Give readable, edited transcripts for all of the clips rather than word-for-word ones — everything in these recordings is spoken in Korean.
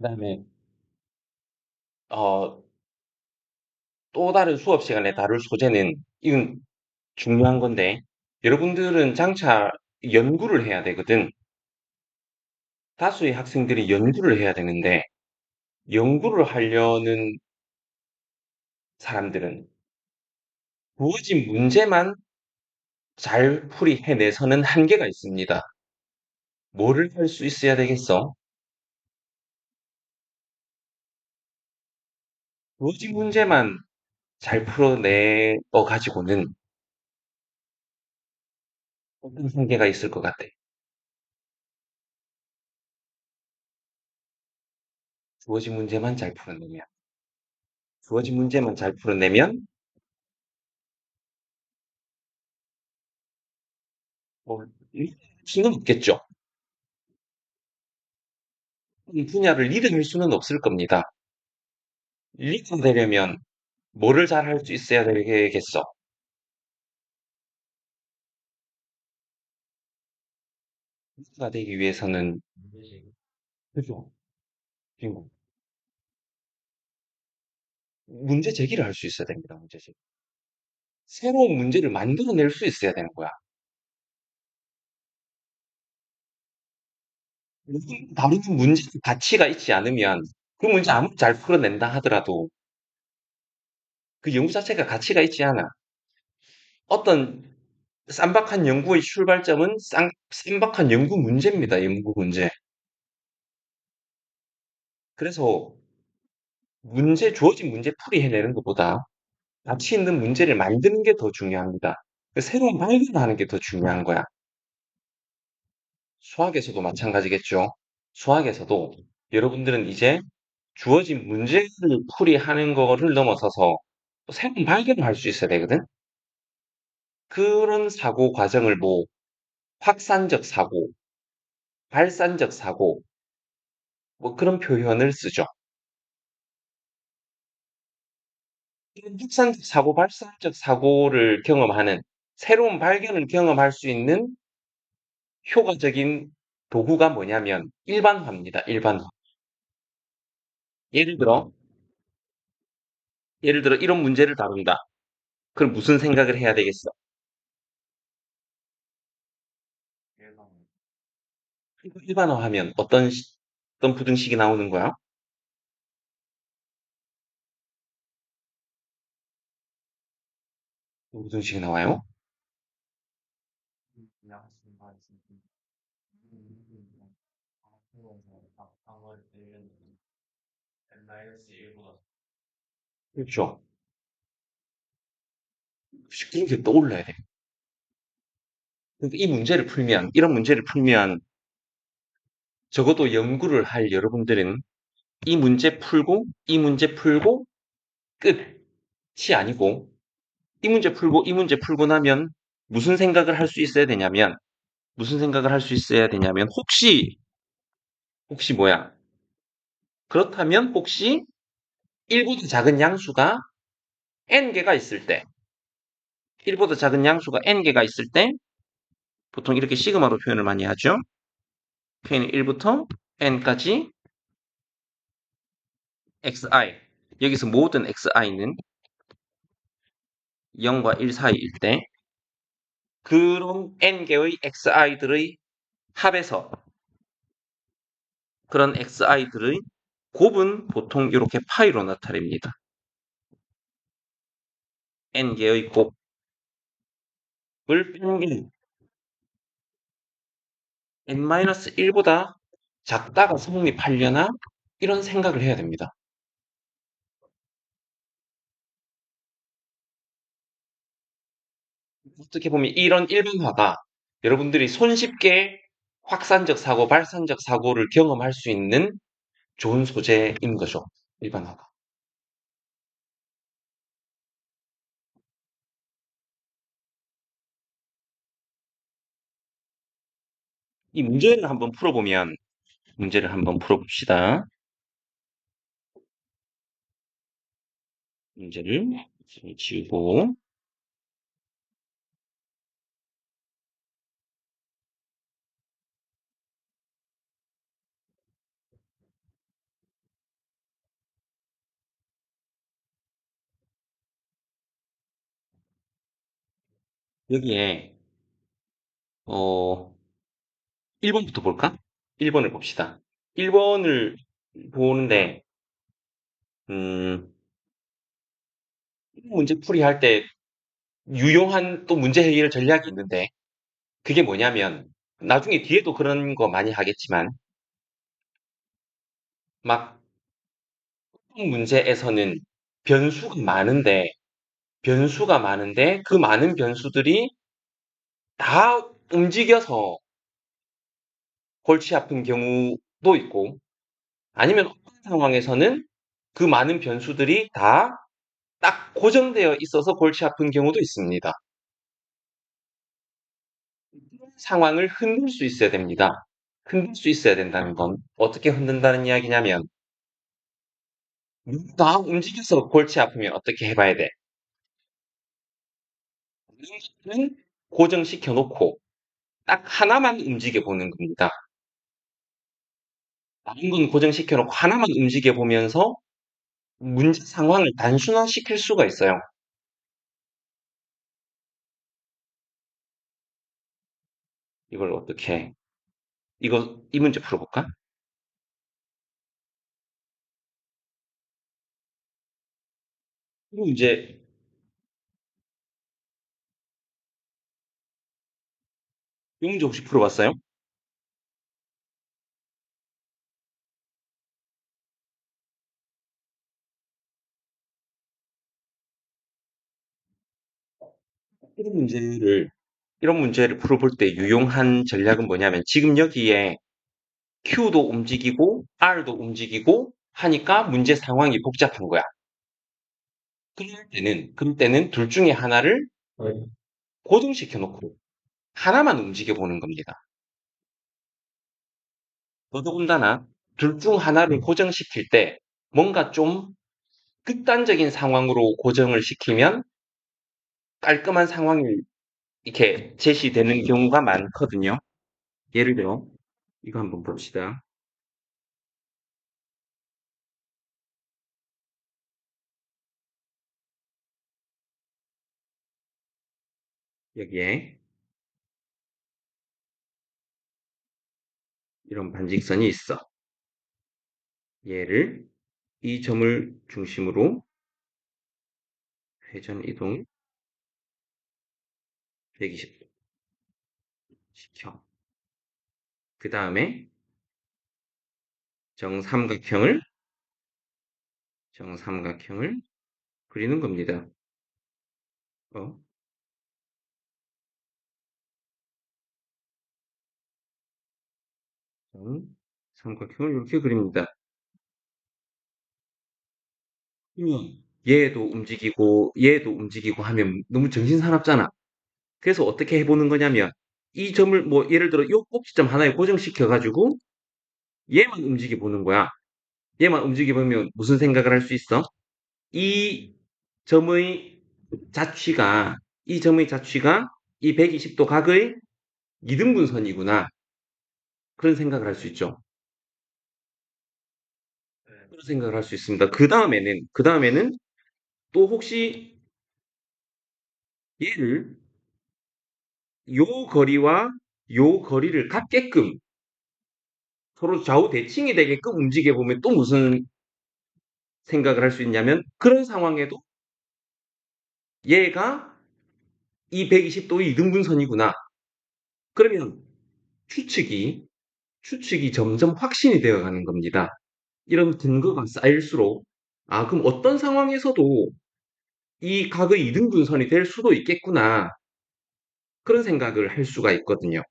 그다음에 어, 또 다른 수업 시간에 다룰 소재는 이건 중요한 건데 여러분들은 장차 연구를 해야 되거든. 다수의 학생들이 연구를 해야 되는데 연구를 하려는 사람들은 주어진 문제만 잘 풀이해내서는 한계가 있습니다. 뭐를 할 수 있어야 되겠어? 주어진 문제만 잘 풀어내 가지고는 어떤 한계가 있을 것 같아. 주어진 문제만 잘 풀어내면, 주어진 문제만 잘 풀어내면 뭐 수는 없겠죠. 이 분야를 리드할 수는 없을 겁니다. 리드가 되려면 뭐를 잘 할 수 있어야 되겠어? 리드가 되기 위해서는 그죠? 그리고 문제 제기를 할 수 있어야 됩니다. 문제 제기. 새로운 문제를 만들어낼 수 있어야 되는 거야. 다루는 문제 가치가 있지 않으면 그 문제 아무리 잘 풀어낸다 하더라도 그 연구 자체가 가치가 있지 않아. 어떤 쌈박한 연구의 출발점은 쌈박한 연구 문제입니다. 연구 문제. 그래서 주어진 문제 풀이 해내는 것보다 가치 있는 문제를 만드는 게 더 중요합니다. 그 새로운 발견을 하는 게 더 중요한 거야. 수학에서도 마찬가지겠죠. 수학에서도 여러분들은 이제 주어진 문제를 풀이하는 거를 넘어서서 새로운 발견을 할 수 있어야 되거든. 그런 사고 과정을 뭐 확산적 사고, 발산적 사고, 뭐 그런 표현을 쓰죠. 이런 확산적 사고, 발산적 사고를 경험하는 새로운 발견을 경험할 수 있는 효과적인 도구가 뭐냐면 일반화입니다. 일반화. 예를 들어, 예를 들어 이런 문제를 다룬다. 그럼 무슨 생각을 해야 되겠어? 일반화하면 어떤 부등식이 나오는 거야? 어떤 부등식이 나와요? 그렇죠. 그런 게 떠올라야 돼. 그러니까 이런 문제를 풀면 적어도 연구를 할 여러분들은 이 문제 풀고 끝이 아니고 이 문제 풀고 나면 무슨 생각을 할 수 있어야 되냐면 혹시 뭐야? 그렇다면 혹시 1보다 작은 양수가 n개가 있을 때 1보다 작은 양수가 n개가 있을 때 보통 이렇게 시그마로 표현을 많이 하죠. k는 1부터 n까지 xi 여기서 모든 xi는 0과 1 사이일 때 그런 n개의 xi들의 합에서 그런 xi들의 곱은 보통 이렇게 파이로 나타냅니다. n개의 곱을 뺀 게 n-1보다 작다가 성립하려나 이런 생각을 해야 됩니다. 어떻게 보면 이런 일반화가 여러분들이 손쉽게 확산적 사고, 발산적 사고를 경험할 수 있는 좋은 소재인 거죠. 일반화가. 이 문제를 한번 풀어봅시다. 문제를 지우고, 여기에, 어, 1번부터 볼까? 1번을 봅시다. 1번을 보는데, 음, 문제 풀이할 때 유용한 또 문제 해결 전략이 있는데, 그게 뭐냐면, 나중에 뒤에도 그런 거 많이 하겠지만, 막, 문제에서는 변수가 많은데, 그 많은 변수들이 다 움직여서 골치 아픈 경우도 있고, 아니면 어떤 상황에서는 그 많은 변수들이 다 딱 고정되어 있어서 골치 아픈 경우도 있습니다. 상황을 흔들 수 있어야 됩니다. 흔들 수 있어야 된다는 건 어떻게 흔든다는 이야기냐면, 다 움직여서 골치 아프면 어떻게 해봐야 돼? 는 고정시켜 놓고 딱 하나만 움직여 보는 겁니다. 다른 건 고정시켜 놓고 하나만 움직여 보면서 문제 상황을 단순화시킬 수가 있어요. 이걸 어떻게, 이 문제 풀어볼까? 이 문제, 이 문제 혹시 풀어봤어요? 이런 문제를, 이런 문제를 풀어볼 때 유용한 전략은 뭐냐면, 지금 여기에 Q도 움직이고, R도 움직이고 하니까 문제 상황이 복잡한 거야. 그럴 때는 둘 중에 하나를 고정시켜 놓고 하나만 움직여 보는 겁니다. 더더군다나 둘 중 하나를 고정시킬 때 뭔가 좀 극단적인 상황으로 고정을 시키면 깔끔한 상황이 이렇게 제시되는 경우가 많거든요. 예를 들어, 이거 한번 봅시다. 여기에 이런 반직선이 있어. 얘를 이 점을 중심으로 회전 이동 120도 시켜. 그 다음에 정삼각형을 정삼각형을 그리는 겁니다. 어, 정삼각형을 이렇게 그립니다. 그러면 얘도 움직이고 하면 너무 정신사납잖아. 그래서 어떻게 해보는 거냐면 이 점을 뭐 예를 들어 요 꼭지점 하나에 고정시켜 가지고 얘만 움직여 보는 거야. 얘만 움직여 보면 무슨 생각을 할 수 있어? 이 점의 자취가 이 점의 자취가 이 120도 각의 이등분선이구나. 그런 생각을 할 수 있죠. 그런 생각을 할 수 있습니다. 그 다음에는 또 혹시 얘를 요 거리와 요 거리를 같게끔 서로 좌우 대칭이 되게끔 움직여 보면 또 무슨 생각을 할 수 있냐면 그런 상황에도 얘가 이 120도의 이등분선이구나. 그러면 추측이 추측이 점점 확신이 되어 가는 겁니다. 이런 근거가 쌓일수록 아, 그럼 어떤 상황에서도 이 각의 이등분선이 될 수도 있겠구나. 그런 생각을 할 수가 있거든요.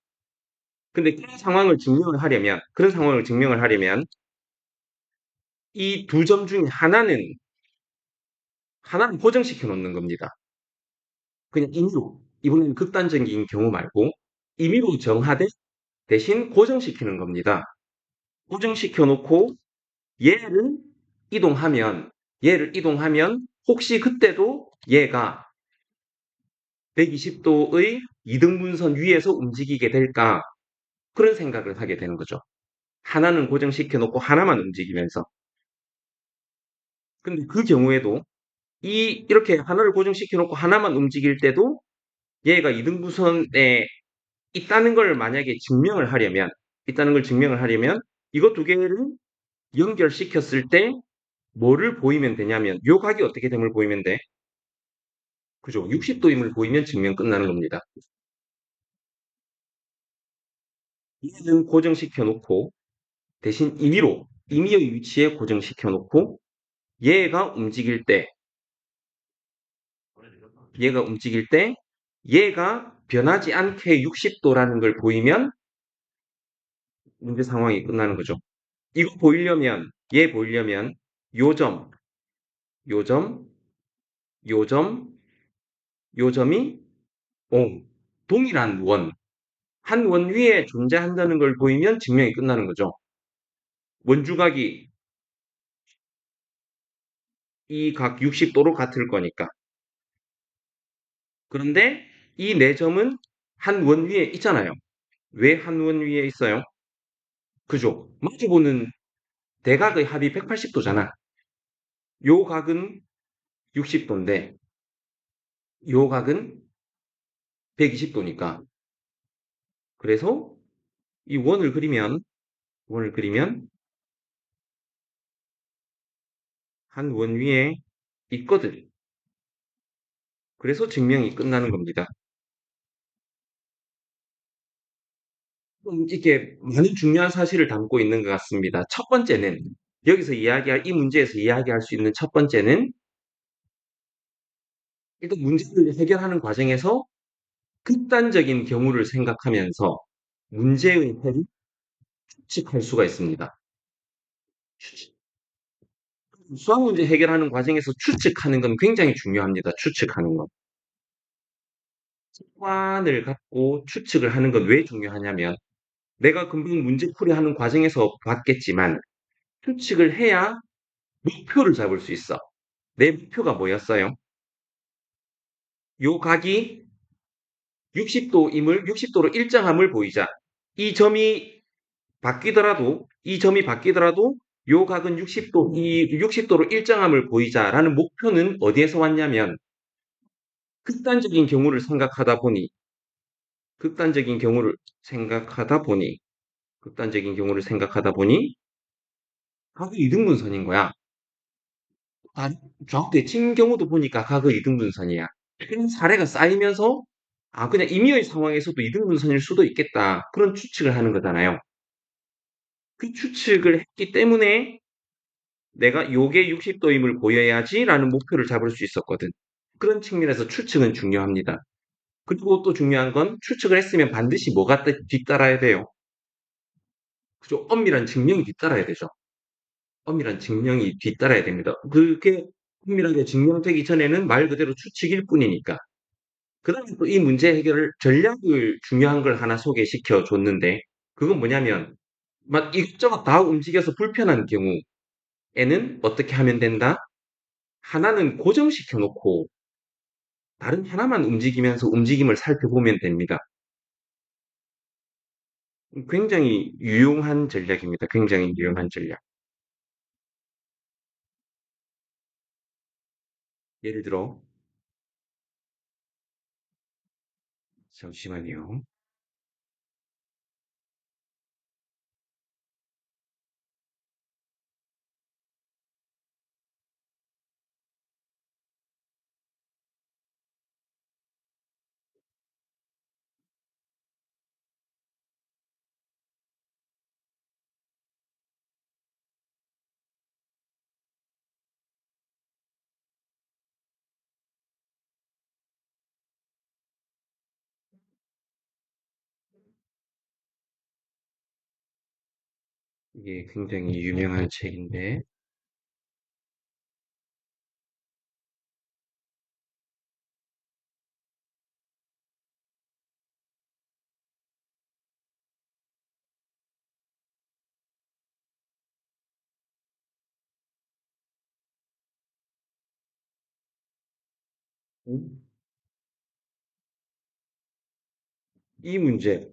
근데 그런 상황을 증명을 하려면 이 두 점 중에 하나는 고정시켜 놓는 겁니다. 그냥 임의로, 이번에는 극단적인 경우 말고 임의로 정하되 대신 고정시키는 겁니다. 고정시켜 놓고 얘를 이동하면, 얘를 이동하면 혹시 그때도 얘가 120도의 이등분선 위에서 움직이게 될까? 그런 생각을 하게 되는 거죠. 하나는 고정시켜 놓고 하나만 움직이면서. 근데 그 경우에도 이렇게 하나를 고정시켜 놓고 하나만 움직일 때도 얘가 이등분선에 있다는 걸 만약에 있다는 걸 증명을 하려면 이거 두 개를 연결시켰을 때 뭐를 보이면 되냐면 요 각이 어떻게 됨을 보이면 돼? 그죠? 60도임을 보이면 증명 끝나는 겁니다. 얘는 고정시켜 놓고 대신 임의의 위치에 고정시켜 놓고 얘가 움직일 때 얘가 움직일 때 얘가 변하지 않게 60도라는 걸 보이면 문제 상황이 끝나는 거죠. 이거 보이려면 얘 보이려면 요 점, 요 점, 요 점, 요 점이 동일한 한 원 위에 존재한다는 걸 보이면 증명이 끝나는 거죠. 원주각이 이 각 60도로 같을 거니까. 그런데 이 네 점은 한 원 위에 있잖아요. 왜 한 원 위에 있어요? 그죠? 마주보는 대각의 합이 180도잖아. 요 각은 60도인데 요 각은 120도니까. 그래서 이 원을 그리면 한 원 위에 있거든. 그래서 증명이 끝나는 겁니다. 이게 많은 중요한 사실을 담고 있는 것 같습니다. 첫 번째는 이 문제에서 이야기할 수 있는 첫 번째는 일단 문제를 해결하는 과정에서 극단적인 경우를 생각하면서 문제의 해를 추측할 수가 있습니다. 추측. 수학 문제 해결하는 과정에서 추측하는 건 굉장히 중요합니다. 추측하는 건. 습관을 갖고 추측을 하는 건 왜 중요하냐면 내가 금방 문제풀이 하는 과정에서 봤겠지만 추측을 해야 목표를 잡을 수 있어. 내 목표가 뭐였어요? 요 각이 60도임을 60도로 일정함을 보이자. 이 점이 바뀌더라도 요 각은 60도로 일정함을 보이자라는 목표는 어디에서 왔냐면 극단적인 경우를 생각하다 보니 극단적인 경우를 생각하다 보니 극단적인 경우를 생각하다 보니 각의 이등분선인 거야. 좌우대칭 경우도 보니까 각의 이등분선이야. 그런 사례가 쌓이면서 그냥 임의의 상황에서도 이등분선일 수도 있겠다. 그런 추측을 하는 거잖아요. 그 추측을 했기 때문에 내가 요게 60도임을 보여야지라는 목표를 잡을 수 있었거든. 그런 측면에서 추측은 중요합니다. 그리고 또 중요한 건 추측을 했으면 반드시 뭐가 뒤따라야 돼요? 그죠? 엄밀한 증명이 뒤따라야 되죠. 엄밀한 증명이 뒤따라야 됩니다. 그게 엄밀하게 증명되기 전에는 말 그대로 추측일 뿐이니까. 그다음에 또 이 문제 해결을 전략을 중요한 걸 하나 소개시켜 줬는데 그건 뭐냐면 막 이것저것 다 움직여서 불편한 경우에는 어떻게 하면 된다? 하나는 고정시켜 놓고 다른 하나만 움직이면서 움직임을 살펴보면 됩니다. 굉장히 유용한 전략입니다. 굉장히 유용한 전략. 예를 들어 잠시만요. 이게 굉장히 유명한 책인데 음, 이 문제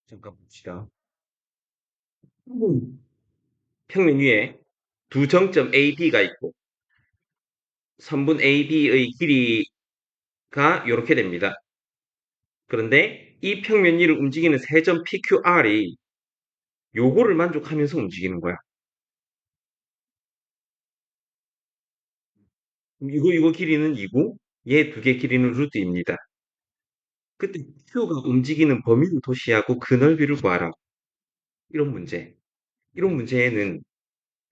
잠깐 봅시다. 평면 위에 두 정점 A, B가 있고 선분 AB의 길이가 이렇게 됩니다. 그런데 이 평면위를 움직이는 세점 PQR이 요거를 만족하면서 움직이는 거야. 이거 길이는 2고 얘 두 개 길이는 루트입니다. 그때 Q가 움직이는 범위를 토시하고 그 넓이를 구하라. 이런 문제. 이런 문제에는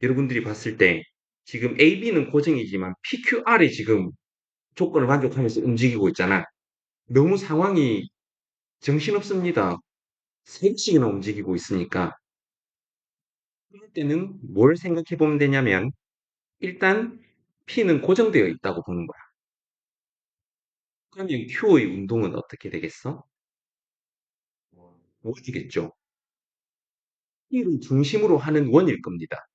여러분들이 봤을 때 지금 AB는 고정이지만 PQR이 지금 조건을 만족하면서 움직이고 있잖아. 너무 상황이 정신없습니다. 세 개씩이나 움직이고 있으니까. 그럴 때는 뭘 생각해 보면 되냐면 일단 P는 고정되어 있다고 보는 거야. 그러면 Q의 운동은 어떻게 되겠어? 원이겠죠. P를 중심으로 하는 원일 겁니다.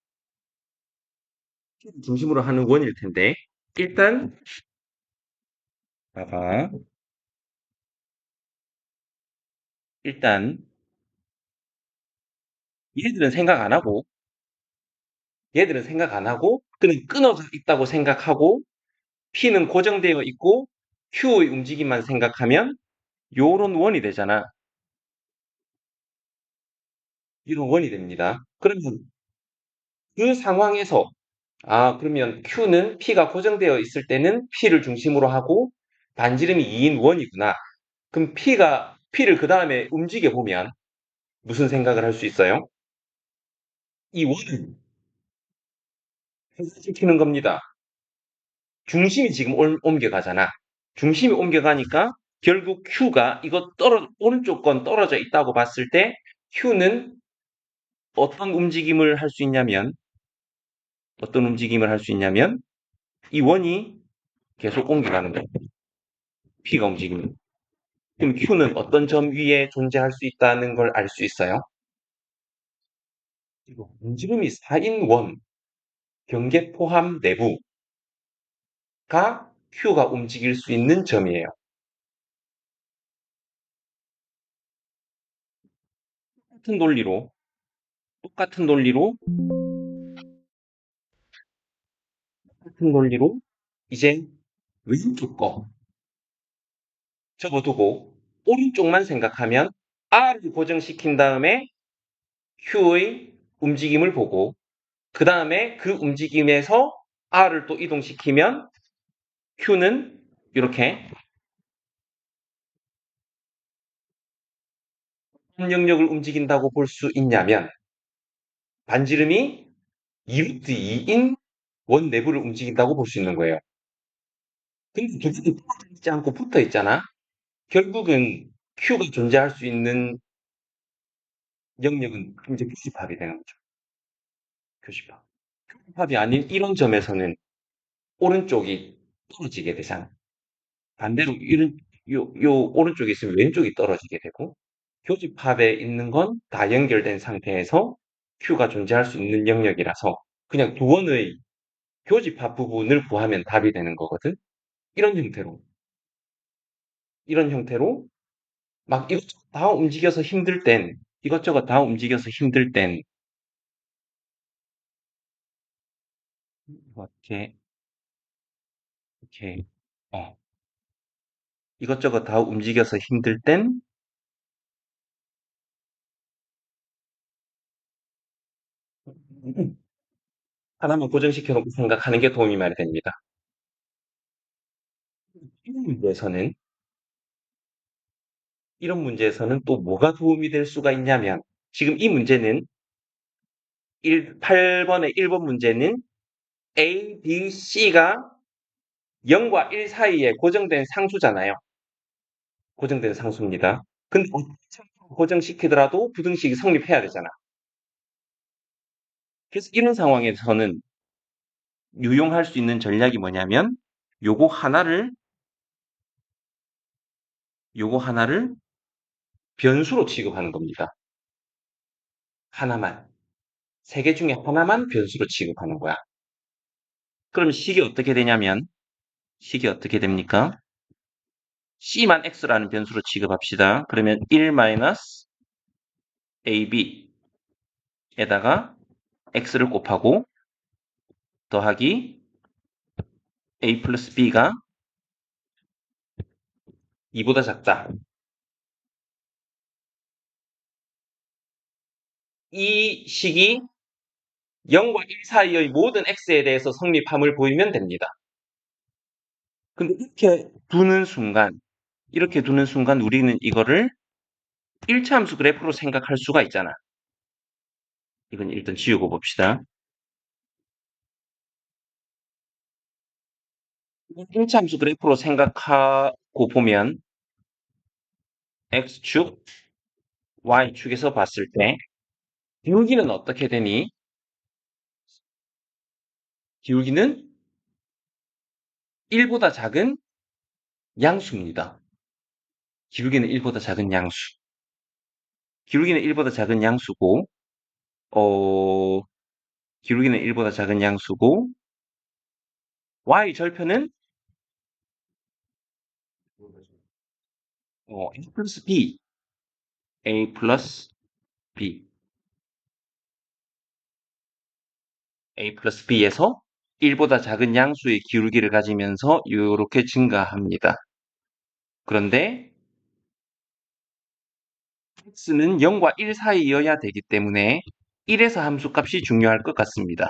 P를 중심으로 하는 원일 텐데 일단 봐봐. 일단 얘들은 생각 안 하고 그냥 끊어져 있다고 생각하고 P는 고정되어 있고 Q의 움직임만 생각하면 요런 원이 되잖아. 이런 원이 됩니다. 그러면 그 상황에서 그러면 Q는 P가 고정되어 있을 때는 P를 중심으로 하고 반지름이 2인 원이구나. 그럼 P를 그 다음에 움직여 보면 무슨 생각을 할 수 있어요? 이 원을 회전시키는 겁니다. 중심이 지금 옮겨가잖아. 중심이 옮겨가니까 결국 Q가 오른쪽 건 떨어져 있다고 봤을 때 Q는 어떤 움직임을 할 수 있냐면 이 원이 계속 옮겨가는 거예요. P가 움직이면. 그럼 Q는 어떤 점 위에 존재할 수 있다는 걸 알 수 있어요? 그리고 반지름이 4인 원, 경계 포함 내부가 Q가 움직일 수 있는 점이에요. 똑같은 논리로, 똑같은 논리로, 똑같은 논리로, 이제 왼쪽 거 접어두고, 오른쪽만 생각하면 R을 고정시킨 다음에 Q의 움직임을 보고, 그 다음에 그 움직임에서 R을 또 이동시키면 Q는 이렇게 어떤 영역을 움직인다고 볼 수 있냐면, 반지름이 2루트 2인 원 내부를 움직인다고 볼 수 있는 거예요. 근데 두 개는 떨어져 있지 않고 붙어 있잖아. 결국은 Q가 존재할 수 있는 영역은 이제 교집합이 되는 거죠. 교집합. 교집합이 아닌 이런 점에서는 오른쪽이 떨어지게 되잖아. 반대로 요 오른쪽에 있으면 왼쪽이 떨어지게 되고, 교집합에 있는 건 다 연결된 상태에서 Q가 존재할 수 있는 영역이라서 그냥 두 원의 교집합 부분을 구하면 답이 되는 거거든. 이런 형태로. 이런 형태로 막 이것저것 다 움직여서 힘들 땐, 이것저것 다 움직여서 힘들 땐, 이렇게, 이렇게, 어, 이것저것 다 움직여서 힘들 땐, 하나만 고정시켜 놓고 생각하는 게 도움이 많이 됩니다. 이런 문제에서는, 이런 문제에서는 또 뭐가 도움이 될 수가 있냐면, 지금 이 문제는 8번의 1번 문제는 A, B, C가 0과 1 사이에 고정된 상수잖아요. 고정된 상수입니다. 근데 어떤 상수로 고정시키더라도 부등식이 성립해야 되잖아. 그래서 이런 상황에서는 유용할 수 있는 전략이 뭐냐면 요거 하나를 요거 하나를 변수로 취급하는 겁니다. 하나만. 세 개 중에 하나만 변수로 취급하는 거야. 그럼 식이 어떻게 됩니까? C만 X라는 변수로 취급합시다. 그러면 1-AB에다가 X를 곱하고 더하기 a 플러스 b가 2보다 작다. 이 식이 0과 1 사이의 모든 x에 대해서 성립함을 보이면 됩니다. 근데 이렇게 두는 순간 우리는 이거를 1차 함수 그래프로 생각할 수가 있잖아. 이건 일단 지우고 봅시다. 1차 함수 그래프로 생각하고 보면 x축, y축에서 봤을 때 기울기는 어떻게 되니? 기울기는 1보다 작은 양수입니다. 기울기는 1보다 작은 양수. 기울기는 1보다 작은 양수고, 어, 기울기는 1보다 작은 양수고, y 절편은 a 플러스 b, a 플러스 b, a 플러스 b에서 1보다 작은 양수의 기울기를 가지면서 이렇게 증가합니다. 그런데 x는 0과 1 사이여야 되기 때문에 1에서 함수값이 중요할 것 같습니다.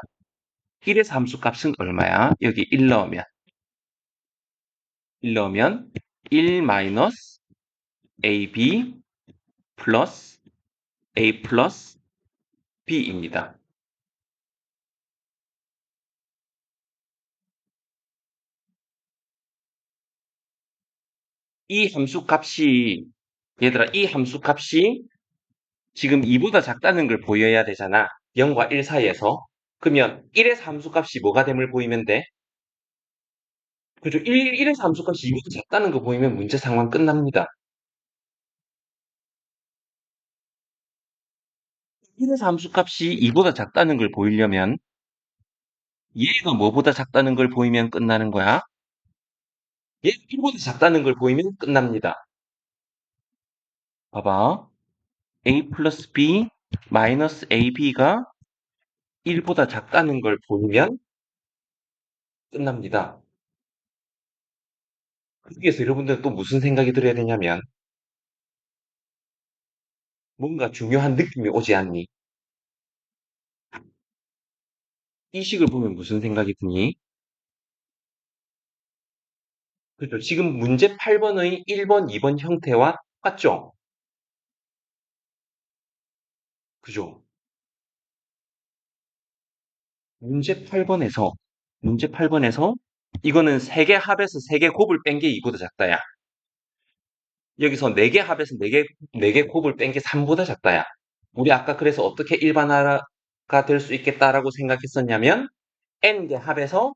1에서 함수값은 얼마야? 여기 1 넣으면 1 마이너스 ab 플러스 a 플러스 b입니다. 이 함수값이 얘들아 이 함수값이 지금 2보다 작다는 걸 보여야 되잖아. 0과 1 사이에서. 그러면 1에서 함수값이 뭐가 됨을 보이면 돼? 그죠? 1에서 함수값이 2보다 작다는 거 보이면 문제 상황 끝납니다. 1에서 함수값이 2보다 작다는 걸 보이려면 얘가 뭐보다 작다는 걸 보이면 끝나는 거야? 얘가 1보다 작다는 걸 보이면 끝납니다. 봐봐. a 플러스 b 마이너스 ab가 1보다 작다는 걸 보이면 끝납니다. 여기에서 여러분들은 또 무슨 생각이 들어야 되냐면 뭔가 중요한 느낌이 오지 않니? 이 식을 보면 무슨 생각이 드니? 그죠? 지금 문제 8번의 1번, 2번 형태와 똑같죠? 그죠? 문제 8번에서 이거는 3개 합에서 3개 곱을 뺀 게 2보다 작다야. 여기서 4개 합에서 4개 곱을 뺀 게 3보다 작다야. 우리 아까 그래서 어떻게 일반화가 될 수 있겠다라고 생각했었냐면 n개 합에서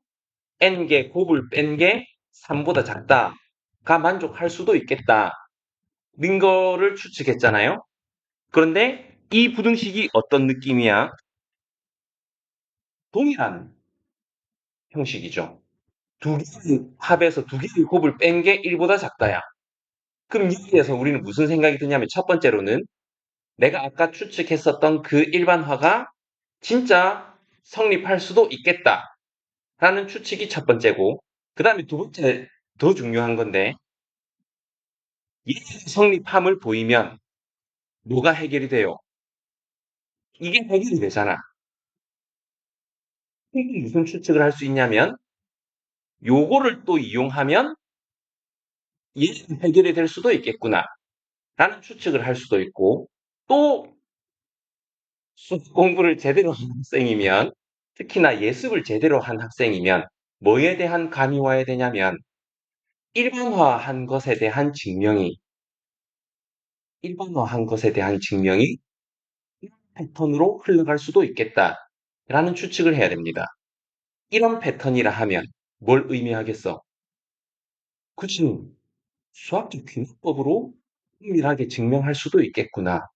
n개 곱을 뺀 게 3보다 작다가 만족할 수도 있겠다. 는 거를 추측했잖아요. 그런데 이 부등식이 어떤 느낌이야? 동일한 형식이죠. 두 개의 합에서 두 개의 곱을 뺀 게 1보다 작다야. 그럼 여기에서 우리는 무슨 생각이 드냐면 첫 번째로는 내가 아까 추측했었던 그 일반화가 진짜 성립할 수도 있겠다라는 추측이 첫 번째고 그 다음에 두 번째 더 중요한 건데 이 성립함을 보이면 뭐가 해결이 돼요? 이게 해결이 되잖아. 그럼 무슨 추측을 할 수 있냐면 요거를 또 이용하면 얘는 해결이 될 수도 있겠구나 라는 추측을 할 수도 있고 또 수학 공부를 제대로 한 학생이면 특히나 예습을 제대로 한 학생이면 뭐에 대한 감이 와야 되냐면 일반화한 것에 대한 증명이 일반화한 것에 대한 증명이 이런 패턴으로 흘러갈 수도 있겠다라는 추측을 해야 됩니다. 이런 패턴이라 하면 뭘 의미하겠어? 그치? 수학적 귀납법으로 은밀하게 증명할 수도 있겠구나라는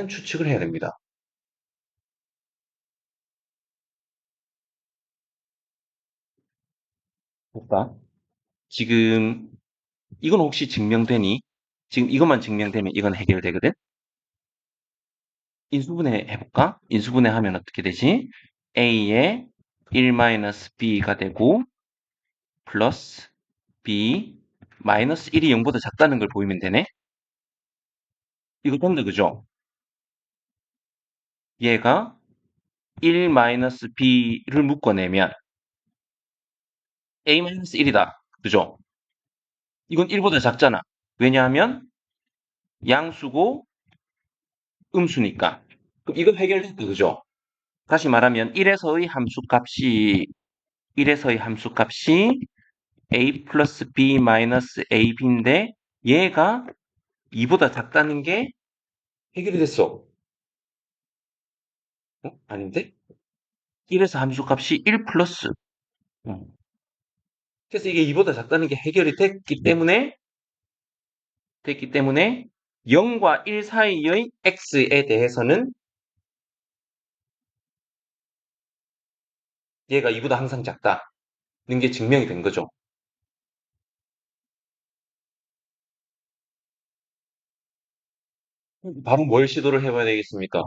추측을 해야 됩니다. 볼까? 지금 이건 혹시 증명되니? 지금 이것만 증명되면 이건 해결되거든? 인수분해 해볼까? 인수분해 하면 어떻게 되지? A에 1-B가 되고 플러스 b 마이너스 1이 0보다 작다는 걸 보이면 되네. 이거 된다, 그죠? 얘가 1 마이너스 b를 묶어내면 a 마이너스 1이다. 그죠? 이건 1보다 작잖아. 왜냐하면 양수고 음수니까. 그럼 이거 해결됐다, 그죠? 다시 말하면 1에서의 함수값이 a 플러스 b 마이너스 ab인데 얘가 2보다 작다는 게 해결이 됐어. 아닌데? 1에서 함수값이 1 플러스. 어. 그래서 이게 2보다 작다는 게 해결이 됐기 때문에 0과 1 사이의 x에 대해서는 얘가 2보다 항상 작다는 게 증명이 된 거죠. 바로 뭘 시도를 해봐야 되겠습니까?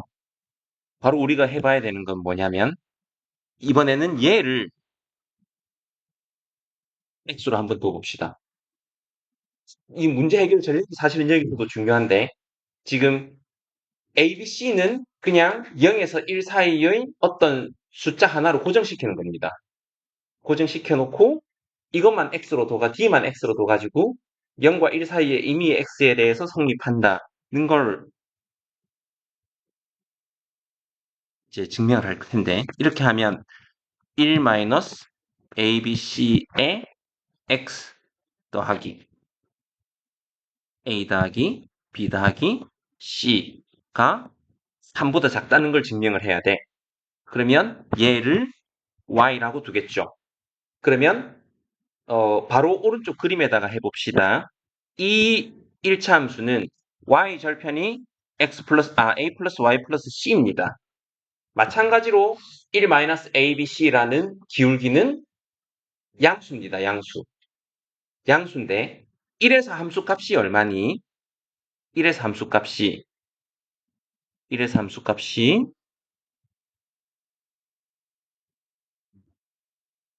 바로 우리가 해봐야 되는 건 뭐냐면 이번에는 얘를 x로 한번 더 봅시다. 이 문제 해결 전략이 사실은 여기서도 중요한데 지금 A, B, C는 그냥 0에서 1 사이의 어떤 숫자 하나로 고정시키는 겁니다. 고정시켜 놓고 이것만 x로 둬가 D만 x로 둬가지고 0과 1 사이의 임의의 x에 대해서 성립한다는 걸 이제 증명을 할 텐데 이렇게 하면 1 마이너스 ABC의 x 더하기 A 더하기 B 더하기 C가 3보다 작다는 걸 증명을 해야 돼. 그러면 얘를 Y라고 두겠죠. 그러면 바로 오른쪽 그림에다가 해봅시다. 이 1차 함수는 Y 절편이 A 플러스 Y 플러스 C입니다. 마찬가지로 1-ABC라는 기울기는 양수입니다. 양수인데 1에서 함수값이 얼마니? 1에서 함수값이 1에서 함수값이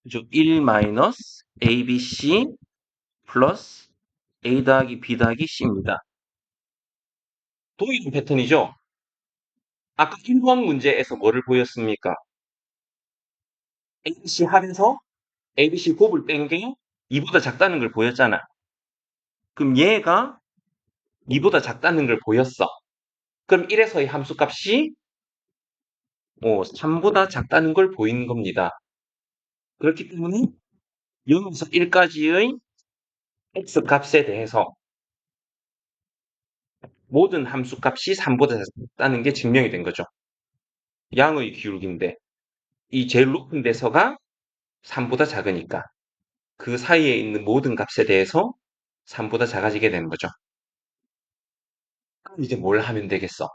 그죠? 1 마이너스 ABC 플러스 A 더하기 B 더하기 C입니다. 도입 패턴이죠? 아까 1번 문제에서 뭐를 보였습니까? ABC 합에서 ABC 곱을 뺀 게 2보다 작다는 걸 보였잖아. 그럼 얘가 2보다 작다는 걸 보였어. 그럼 1에서의 함수값이 3보다 작다는 걸 보이는 겁니다. 그렇기 때문에 0에서 1까지의 x 값에 대해서 모든 함수값이 3보다 작다는 게 증명이 된 거죠. 양의 기울기인데 이 제일 높은 데서가 3보다 작으니까 그 사이에 있는 모든 값에 대해서 3보다 작아지게 되는 거죠. 그럼 이제 뭘 하면 되겠어?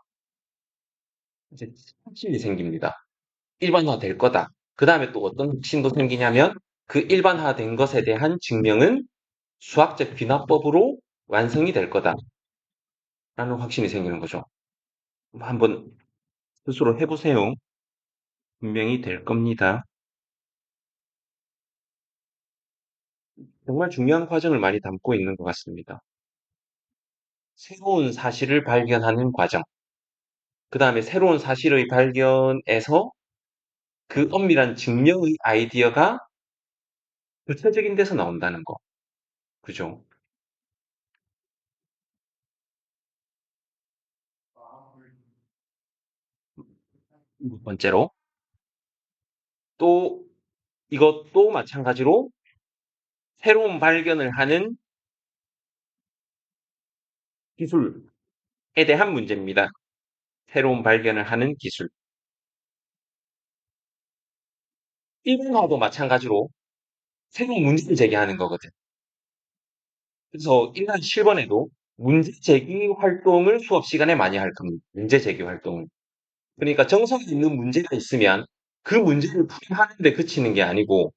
이제 확신이 생깁니다. 일반화 될 거다. 그 다음에 또 어떤 확신도 생기냐면 그 일반화된 것에 대한 증명은 수학적 귀납법으로 완성이 될 거다. 라는 확신이 생기는 거죠. 한번 스스로 해보세요. 분명히 될 겁니다. 정말 중요한 과정을 많이 담고 있는 것 같습니다. 새로운 사실을 발견하는 과정. 그 다음에 새로운 사실의 발견에서 그 엄밀한 증명의 아이디어가 구체적인 데서 나온다는 거. 그죠? 두 번째로, 또, 이것도 마찬가지로 새로운 발견을 하는 기술에 대한 문제입니다. 새로운 발견을 하는 기술. 일본화도 마찬가지로 새로운 문제를 제기하는 거거든. 그래서 1년 7번에도 문제 제기 활동을 수업 시간에 많이 할 겁니다. 문제 제기 활동을. 그러니까 정석에 있는 문제가 있으면 그 문제를 풀이하는 데 그치는 게 아니고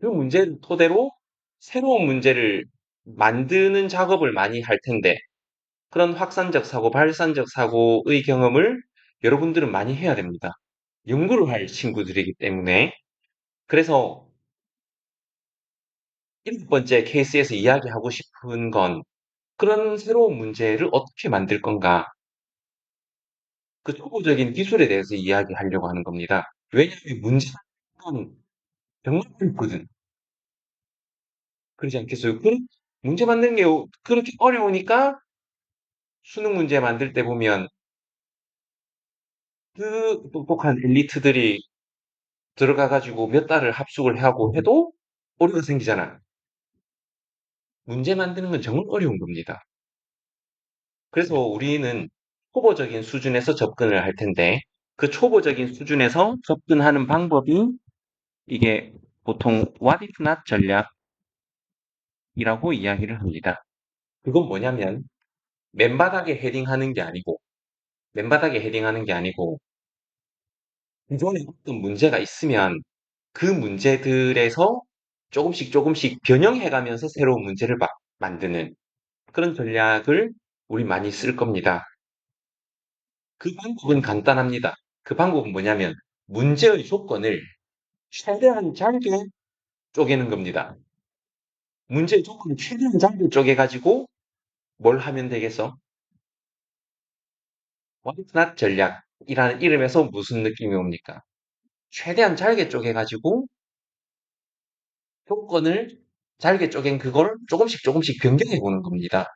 그 문제를 토대로 새로운 문제를 만드는 작업을 많이 할 텐데 그런 확산적 사고, 발산적 사고의 경험을 여러분들은 많이 해야 됩니다. 연구를 할 친구들이기 때문에. 그래서 일곱 번째 케이스에서 이야기하고 싶은 건 그런 새로운 문제를 어떻게 만들 건가? 그 초보적인 기술에 대해서 이야기하려고 하는 겁니다. 왜냐하면 문제는 정말 어렵거든. 그러지 않겠어요? 문제 만드는 게 그렇게 어려우니까 수능 문제 만들 때 보면 그 똑똑한 엘리트들이 들어가가지고 몇 달을 합숙을 하고 해도 오류가 생기잖아. 문제 만드는 건 정말 어려운 겁니다. 그래서 우리는 초보적인 수준에서 접근을 할 텐데 그 초보적인 수준에서 접근하는 방법이 이게 보통 What if not 전략이라고 이야기를 합니다. 그건 뭐냐면 맨바닥에 헤딩하는 게 아니고 맨바닥에 헤딩하는 게 아니고 기존에 어떤 문제가 있으면 그 문제들에서 조금씩 조금씩 변형해가면서 새로운 문제를 만드는 그런 전략을 우리 많이 쓸 겁니다. 그 방법은 간단합니다. 그 방법은 뭐냐면 문제의 조건을 최대한 짧게 쪼개는 겁니다. 문제의 조건을 최대한 짧게 쪼개가지고 뭘 하면 되겠어? What if not 전략이라는 이름에서 무슨 느낌이 옵니까? 최대한 짧게 쪼개가지고 조건을 잘게 쪼갠 그걸 조금씩 조금씩 변경해 보는 겁니다.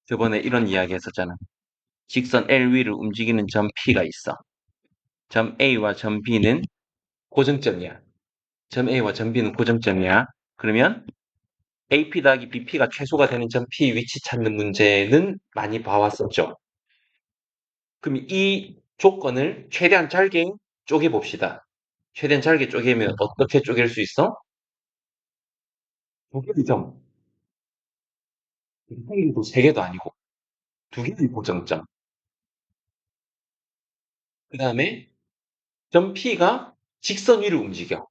저번에 이런 이야기 했었잖아. 직선 L 위를 움직이는 점 P가 있어. 점 A와 점 B는 고정점이야. 점 A와 점 B는 고정점이야. 그러면 AP 더하기 BP가 최소가 되는 점 P 위치 찾는 문제는 많이 봐왔었죠. 그럼 이 조건을 최대한 잘게 쪼개봅시다. 최대한 잘게 쪼개면 어떻게 쪼갤 수 있어? 두 개의 점. 한 개도 세 개도 아니고 두 개의 고정점. 그 다음에 점 P가 직선 위를 움직여.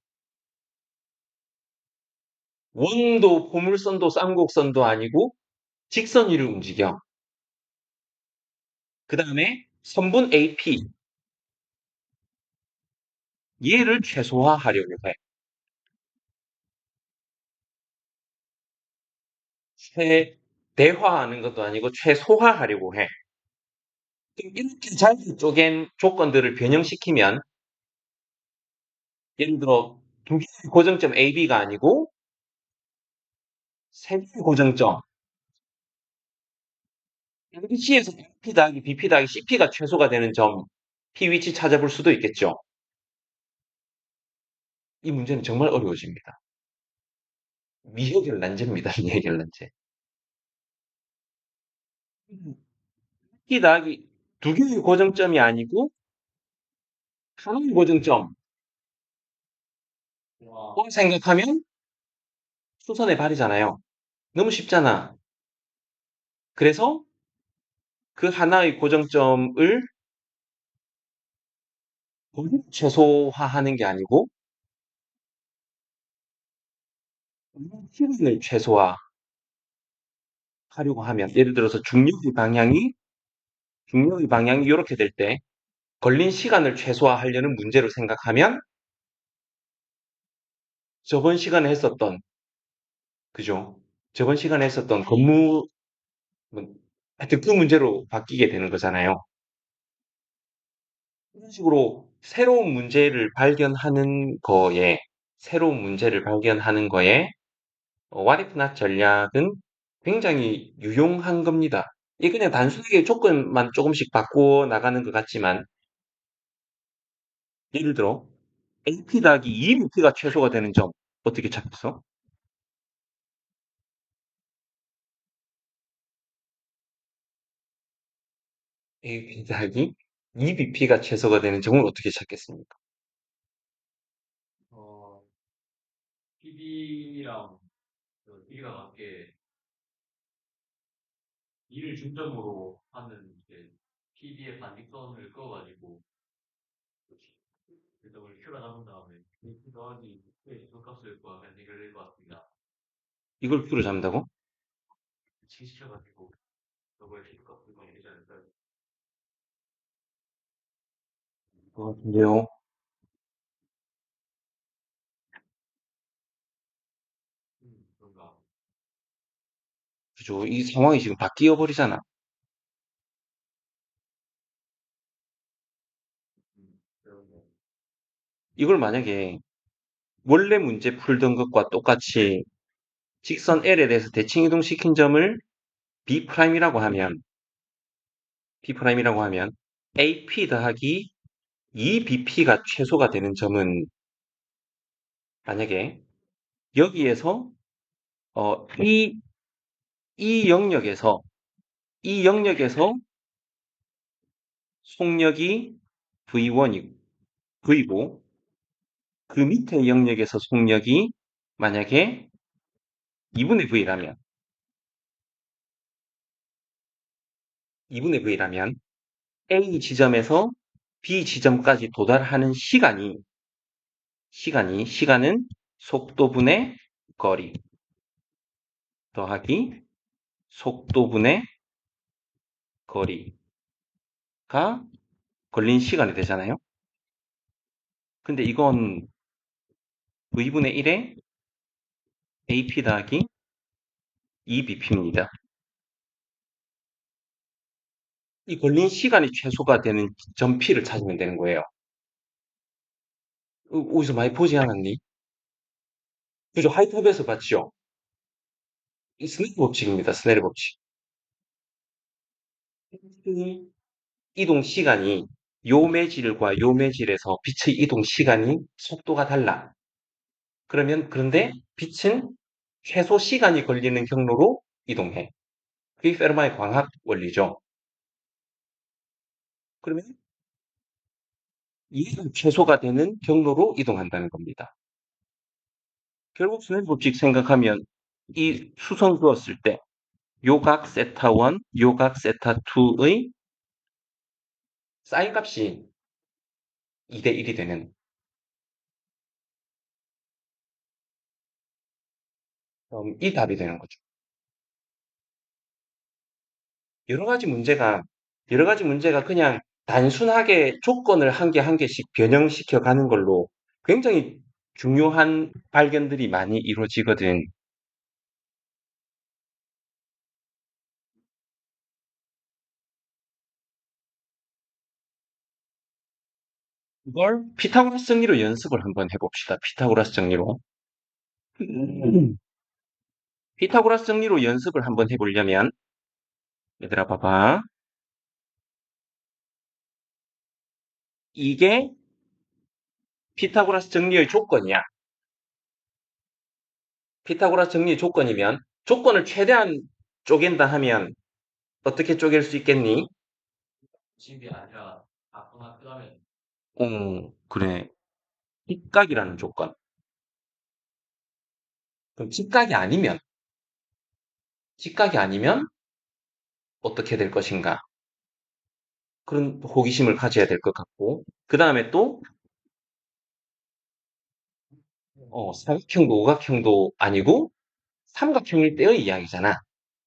원도 포물선도 쌍곡선도 아니고 직선 위를 움직여. 그 다음에 선분 AP 얘를 최소화하려고 해. 최대화하는 것도 아니고 최소화하려고 해. 이렇게 잘 쪼갠 조건들을 변형시키면 예를 들어 두 개의 고정점 AB가 아니고 세 개의 고정점 MBC에서 P 더하기 BP 더하기 CP가 최소가 되는 점 P 위치 찾아볼 수도 있겠죠. 이 문제는 정말 어려워집니다. 미해결란제입니다. 미해결란제. P 더하기 두 개의 고정점이 아니고 하나의 고정점 생각하면 수선의 발이잖아요. 너무 쉽잖아. 그래서 그 하나의 고정점을 최소화하는 게 아니고 시간을 최소화하려고 하면 예를 들어서 중력의 방향이 이렇게 될 때 걸린 시간을 최소화하려는 문제로 생각하면 저번 시간에 했었던 그죠? 저번 시간에 했었던 뭐, 하여튼 그 문제로 바뀌게 되는 거잖아요. 이런 식으로 새로운 문제를 발견하는 거에 What if not 전략은 굉장히 유용한 겁니다. 이게 그냥 단순하게 조건만 조금씩 바꾸어 나가는 것 같지만 예를 들어 AP 더하기 2BP가 최소가 되는 점 어떻게 찾겠어? AP 더하기 2BP가 최소가 되는 점을 어떻게 찾겠습니까? 어, PD랑 B가 맞게 B를 중점으로 하는 이제 PD의 반직선을 그어가지고 점을 Q가 남은 다음에 Q 더하기 Q의 지속값을 구하면 해결될 것 같습니다. 이걸 Q로 잡는다고? 칭시켜가지고 저거의 지속값을 구하면 되지 않을까요? 것 같은데요. 그죠? 이 상황이 지금 바뀌어 버리잖아. 그러네. 이걸 만약에 원래 문제 풀던 것과 똑같이 직선 L에 대해서 대칭 이동시킨 점을 B'이라고 하면, B'이라고 하면 AP 더하기 2BP가 최소가 되는 점은 만약에 여기에서 이, 이 영역에서 이 영역에서 속력이 V1이고 V고 그 밑에 영역에서 속력이 만약에 2분의 V라면 2분의 V라면 A 지점에서 B 지점까지 도달하는 시간은 속도분의 거리 더하기 속도분의 거리가 걸린 시간이 되잖아요. 근데 이건 V분의 1에 AP 더하기 2BP입니다. 이 걸린 시간이 최소가 되는 점 P를 찾으면 되는 거예요. 어디서 많이 보지 않았니? 그죠? 하이탑에서 봤죠? 이 스네일 법칙입니다. 스네일 법칙. 빛의 이동 시간이 요 매질과 요 매질에서 빛의 이동 시간이 속도가 달라. 그런데 빛은 최소 시간이 걸리는 경로로 이동해. 그게 페르마의 광학 원리죠. 그러면 이해가 최소가 되는 경로로 이동한다는 겁니다. 결국 스네일 법칙 생각하면 이 수성 그었을 때 요각 세타 1, 요각 세타 2의 사인 값이 2대 1이 되는 이 답이 되는 거죠. 여러 가지 문제가 여러 가지 문제가 그냥 단순하게 조건을 한 개 한 개씩 변형시켜 가는 걸로 굉장히 중요한 발견들이 많이 이루어지거든. 이걸 피타고라스 정리로 연습을 한번 해봅시다. 피타고라스 정리로. 피타고라스 정리로 연습을 한번 해보려면 얘들아 봐봐. 이게 피타고라스 정리의 조건이야. 피타고라스 정리의 조건이면 조건을 최대한 쪼갠다 하면 어떻게 쪼갤 수 있겠니? 집이 아니라 아거나 끄다면 그래. 직각이라는 조건. 그럼 직각이 아니면 어떻게 될 것인가? 그런 호기심을 가져야 될 것 같고, 그 다음에 또, 사각형도 오각형도 아니고, 삼각형일 때의 이야기잖아.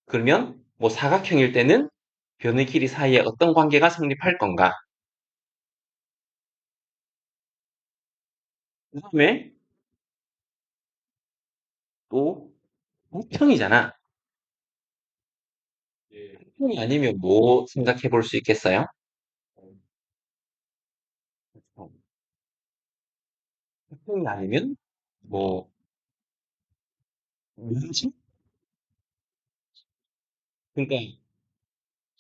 그러면, 뭐 사각형일 때는 변의 길이 사이에 어떤 관계가 성립할 건가? 그 다음에 또, 평이잖아. 이제 평이 아니면 뭐 생각해 볼 수 있겠어요? 어, 평이 아니면, 뭐, 뭐지? 그러니까,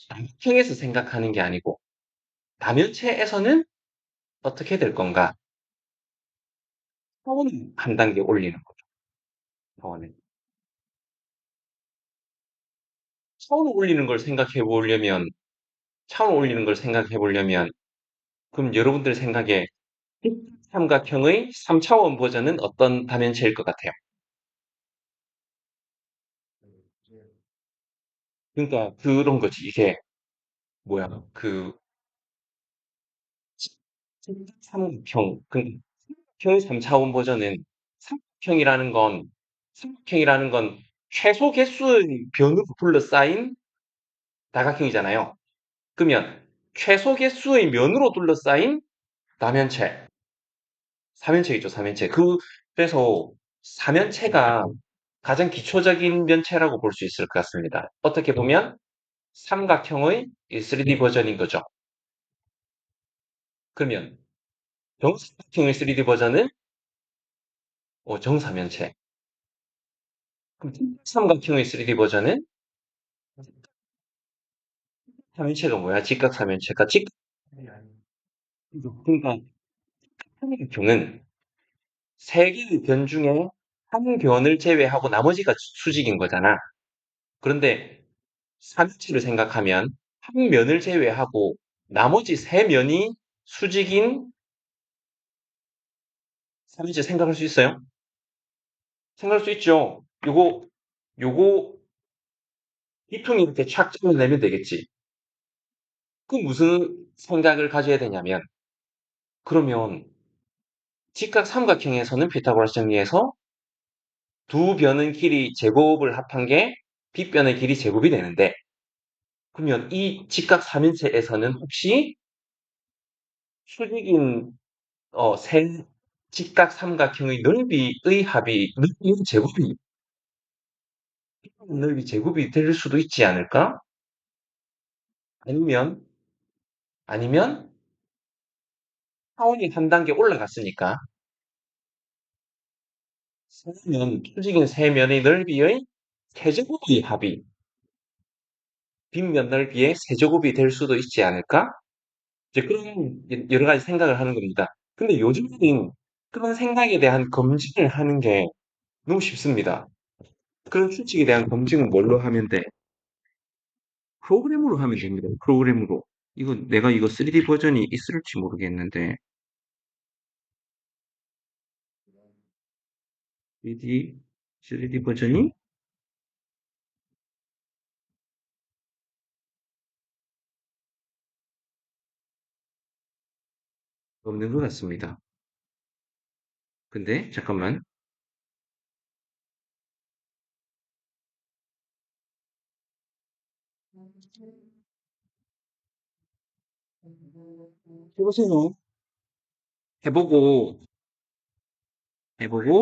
삼각형에서 생각하는 게 아니고, 다면체에서는 어떻게 될 건가? 차원을 한 단계 올리는 거죠. 차원을. 차원을 올리는 걸 생각해 보려면, 그럼 여러분들 생각에 삼각형의 3차원 버전은 어떤 다면체일 것 같아요? 그러니까 그런 거지. 이게 뭐야? 그 삼각형, 그 삼각형의 3차원 버전은 삼각형이라는 건 삼각형이라는 건 최소 개수의 변으로 둘러싸인 다각형이잖아요. 그러면 최소 개수의 면으로 둘러싸인 다면체, 삼면체이죠, 삼면체. 그래서 삼면체가 가장 기초적인 면체라고 볼 수 있을 것 같습니다. 어떻게 보면 삼각형의 3D 버전인 거죠. 그러면 정삼각형의 3D 버전은 정사면체. 그럼 삼각형의 3D 버전은 삼면체가 뭐야? 직각삼면체가 그러니까 삼각형은 세 개의 변 중에 한 변을 제외하고 나머지가 수직인 거잖아. 그런데 삼면체를 생각하면 한 면을 제외하고 나머지 세 면이 수직인 삼면체 생각할 수 있어요? 생각할 수 있죠. 요거 뒤통이 이렇게 착 잘라내면 되겠지. 그 무슨 생각을 가져야 되냐면 그러면 직각 삼각형에서는 피타고라스 정리에서 두 변의 길이 제곱을 합한 게 빗변의 길이 제곱이 되는데 그러면 이 직각 삼인체에서는 혹시 수직인 세 직각 삼각형의 넓이의 합이 넓이의 제곱이 넓이 제곱이 될 수도 있지 않을까? 아니면 아니면 차원이 한 단계 올라갔으니까 수직인 세 면의 넓이의 세제곱의 합이 빗면 넓이의 세제곱이 될 수도 있지 않을까? 이제 그런 여러 가지 생각을 하는 겁니다. 근데 요즘에는 그런 생각에 대한 검증을 하는 게 너무 쉽습니다. 그런 추측에 대한 검증은 뭘로 하면 돼? 프로그램으로 하면 됩니다. 프로그램으로. 이거 내가 이거 3D 버전이 있을지 모르겠는데 3D 버전이 없는 것 같습니다. 근데 잠깐만. 해보세요. 해보고 해보고